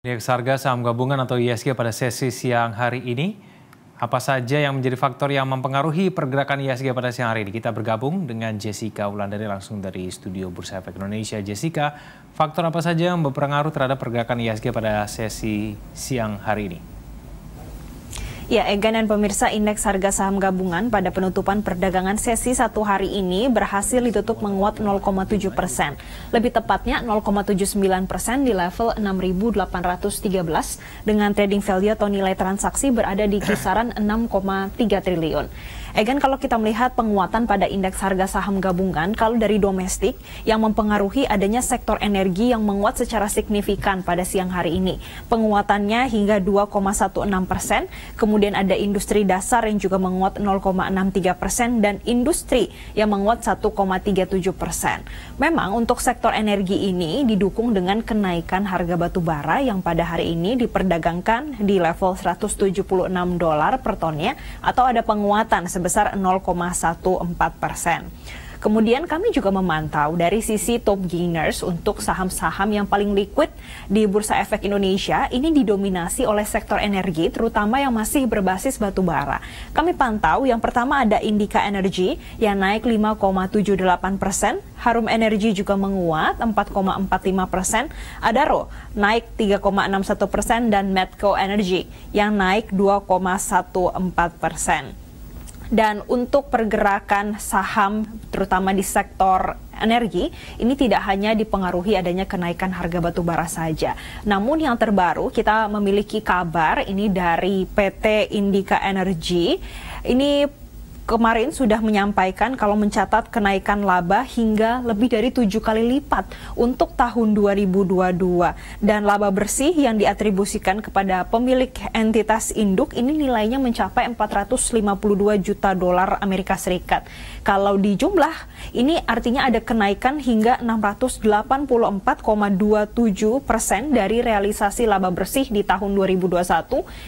Indeks harga saham gabungan atau IHSG pada sesi siang hari ini, apa saja yang menjadi faktor yang mempengaruhi pergerakan IHSG pada siang hari ini? Kita bergabung dengan Jessica Wulandari langsung dari Studio Bursa Efek Indonesia. Jessica, faktor apa saja yang berpengaruh terhadap pergerakan IHSG pada sesi siang hari ini? Ya, Ega dan pemirsa, indeks harga saham gabungan pada penutupan perdagangan sesi satu hari ini berhasil ditutup menguat 0,7%. Lebih tepatnya 0,79% di level 6.813 dengan trading value atau nilai transaksi berada di kisaran 6,3 triliun. Egan, kalau kita melihat penguatan pada indeks harga saham gabungan, kalau dari domestik yang mempengaruhi adanya sektor energi yang menguat secara signifikan pada siang hari ini. Penguatannya hingga 2,16%, kemudian ada industri dasar yang juga menguat 0,63% dan industri yang menguat 1,37%. Memang untuk sektor energi ini didukung dengan kenaikan harga batu bara yang pada hari ini diperdagangkan di level $176 per tonnya atau ada penguatan sebesar 0,14%. Kemudian kami juga memantau dari sisi top gainers untuk saham-saham yang paling liquid di Bursa Efek Indonesia ini didominasi oleh sektor energi terutama yang masih berbasis batu bara. Kami pantau yang pertama ada Indica Energy yang naik 5,78%, Harum Energy juga menguat 4,45%, Adaro naik 3,61% dan Medco Energy yang naik 2,14%. Dan untuk pergerakan saham terutama di sektor energi ini tidak hanya dipengaruhi adanya kenaikan harga batu bara saja. Namun yang terbaru kita memiliki kabar ini dari PT Indica Energy. Ini kemarin sudah menyampaikan kalau mencatat kenaikan laba hingga lebih dari 7 kali lipat untuk tahun 2022. Dan laba bersih yang diatribusikan kepada pemilik entitas induk ini nilainya mencapai 452 juta dolar Amerika Serikat. Kalau dijumlah, ini artinya ada kenaikan hingga 684,27% dari realisasi laba bersih di tahun 2021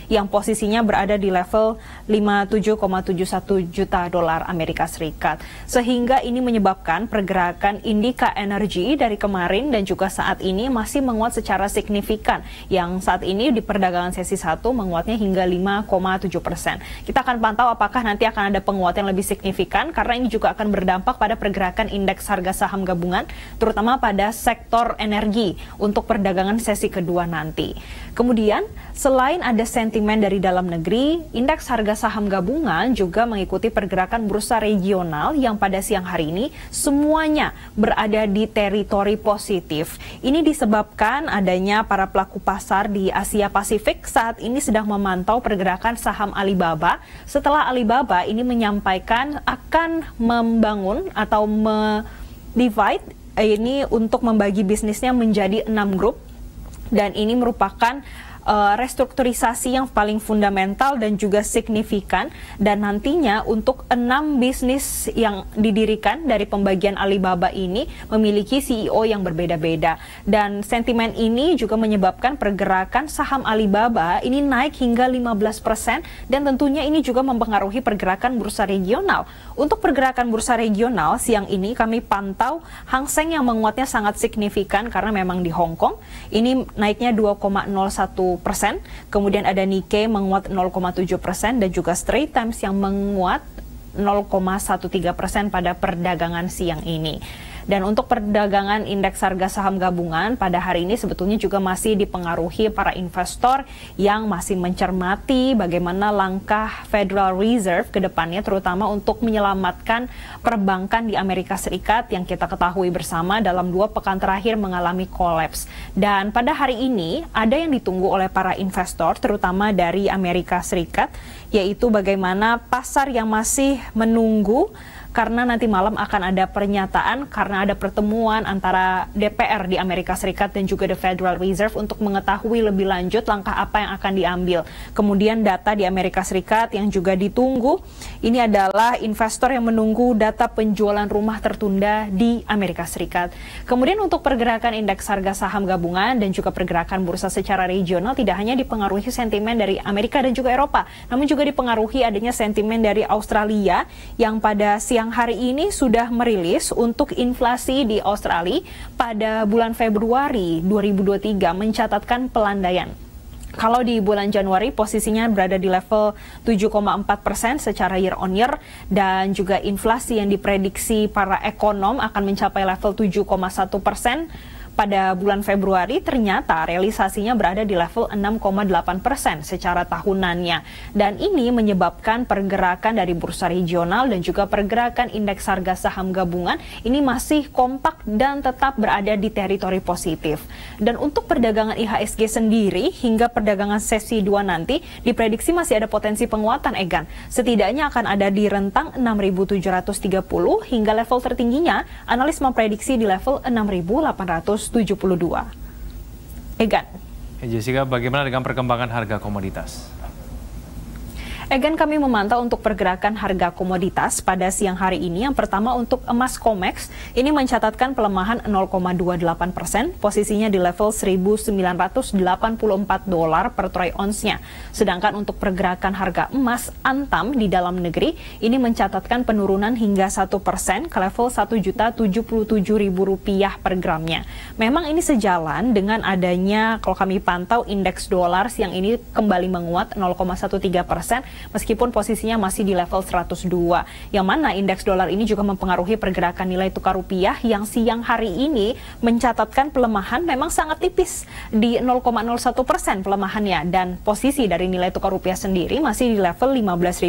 yang posisinya berada di level 57,71 juta dolar Amerika Serikat. Sehingga ini menyebabkan pergerakan Indica Energy dari kemarin dan juga saat ini masih menguat secara signifikan. Yang saat ini di perdagangan sesi 1 menguatnya hingga 5,7%. Kita akan pantau apakah nanti akan ada penguatan yang lebih signifikan karena ini juga akan berdampak pada pergerakan indeks harga saham gabungan terutama pada sektor energi untuk perdagangan sesi kedua nanti. Kemudian selain ada sentimen dari dalam negeri, indeks harga saham gabungan juga mengikuti pergerakan bursa regional yang pada siang hari ini semuanya berada di teritori positif. Ini disebabkan adanya para pelaku pasar di Asia Pasifik saat ini sedang memantau pergerakan saham Alibaba setelah Alibaba ini menyampaikan akan membangun atau divide ini untuk membagi bisnisnya menjadi 6 grup dan ini merupakan restrukturisasi yang paling fundamental dan juga signifikan dan nantinya untuk 6 bisnis yang didirikan dari pembagian Alibaba ini memiliki CEO yang berbeda-beda dan sentimen ini juga menyebabkan pergerakan saham Alibaba ini naik hingga 15% dan tentunya ini juga mempengaruhi pergerakan bursa regional. Untuk pergerakan bursa regional siang ini kami pantau Hang Seng yang menguatnya sangat signifikan karena memang di Hong Kong ini naiknya 2,01%. Kemudian ada Nikkei menguat 0,7% dan juga Straits Times yang menguat 0,13% pada perdagangan siang ini. Dan untuk perdagangan indeks harga saham gabungan pada hari ini sebetulnya juga masih dipengaruhi para investor yang masih mencermati bagaimana langkah Federal Reserve ke depannya terutama untuk menyelamatkan perbankan di Amerika Serikat yang kita ketahui bersama dalam 2 pekan terakhir mengalami kolaps. Dan pada hari ini ada yang ditunggu oleh para investor terutama dari Amerika Serikat yaitu bagaimana pasar yang masih menunggu karena nanti malam akan ada pernyataan karena ada pertemuan antara DPR di Amerika Serikat dan juga The Federal Reserve untuk mengetahui lebih lanjut langkah apa yang akan diambil. Kemudian data di Amerika Serikat yang juga ditunggu, ini adalah investor yang menunggu data penjualan rumah tertunda di Amerika Serikat. Kemudian untuk pergerakan indeks harga saham gabungan dan juga pergerakan bursa secara regional tidak hanya dipengaruhi sentimen dari Amerika dan juga Eropa, namun juga dipengaruhi adanya sentimen dari Australia yang pada siang siang hari ini sudah merilis untuk inflasi di Australia pada bulan Februari 2023 mencatatkan pelandaian. Kalau di bulan Januari posisinya berada di level 7,4% secara year on year, dan juga inflasi yang diprediksi para ekonom akan mencapai level 7,1%. Pada bulan Februari ternyata realisasinya berada di level 6,8% secara tahunannya. Dan ini menyebabkan pergerakan dari bursa regional dan juga pergerakan indeks harga saham gabungan ini masih kompak dan tetap berada di teritori positif. Dan untuk perdagangan IHSG sendiri hingga perdagangan sesi 2 nanti diprediksi masih ada potensi penguatan, Egan. Setidaknya akan ada di rentang 6.730 hingga level tertingginya analis memprediksi di level 6.872. Egan. Jessica, bagaimana dengan perkembangan harga komoditas? Egan, kami memantau untuk pergerakan harga komoditas pada siang hari ini. Yang pertama untuk emas COMEX, ini mencatatkan pelemahan 0,28%, posisinya di level $1.984 per troy ounce-nya. Sedangkan untuk pergerakan harga emas Antam di dalam negeri, ini mencatatkan penurunan hingga 1% ke level Rp1.077.000 per gramnya. Memang ini sejalan dengan adanya, kalau kami pantau, indeks dolar siang ini kembali menguat 0,13%, meskipun posisinya masih di level 102, yang mana indeks dolar ini juga mempengaruhi pergerakan nilai tukar rupiah yang siang hari ini mencatatkan pelemahan memang sangat tipis di 0,01% pelemahannya, dan posisi dari nilai tukar rupiah sendiri masih di level 15.087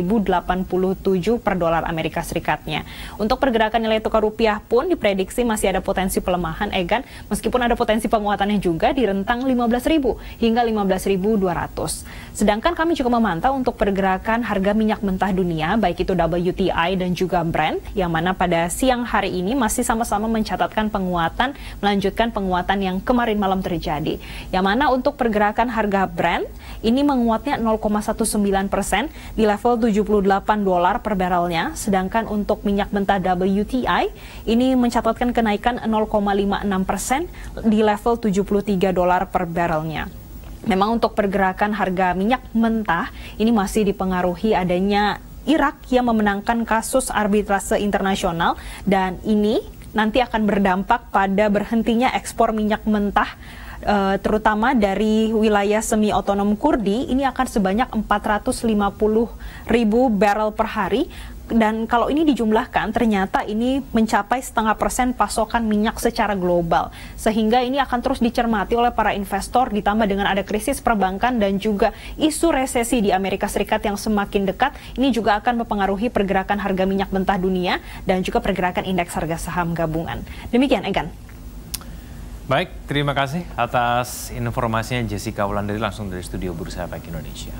per dolar Amerika Serikatnya. Untuk pergerakan nilai tukar rupiah pun diprediksi masih ada potensi pelemahan, Egan, meskipun ada potensi penguatannya juga di rentang 15.000 hingga 15.200. Sedangkan kami juga memantau untuk pergerakan harga minyak mentah dunia, baik itu WTI dan juga Brent, yang mana pada siang hari ini masih sama-sama mencatatkan penguatan, melanjutkan penguatan yang kemarin malam terjadi. Yang mana untuk pergerakan harga Brent, ini menguatnya 0,19% di level $78 per barrelnya, sedangkan untuk minyak mentah WTI, ini mencatatkan kenaikan 0,56% di level $73 per barrelnya. Memang untuk pergerakan harga minyak mentah ini masih dipengaruhi adanya Irak yang memenangkan kasus arbitrase internasional, dan ini nanti akan berdampak pada berhentinya ekspor minyak mentah terutama dari wilayah semi otonom Kurdi. Ini akan sebanyak 450.000 barrel per hari. Dan kalau ini dijumlahkan, ternyata ini mencapai 0,5% pasokan minyak secara global. Sehingga ini akan terus dicermati oleh para investor, ditambah dengan ada krisis perbankan dan juga isu resesi di Amerika Serikat yang semakin dekat. Ini juga akan mempengaruhi pergerakan harga minyak mentah dunia dan juga pergerakan indeks harga saham gabungan. Demikian, Egan. Baik, terima kasih atas informasinya Jessica Wulandari langsung dari studio Bursa Efek Indonesia.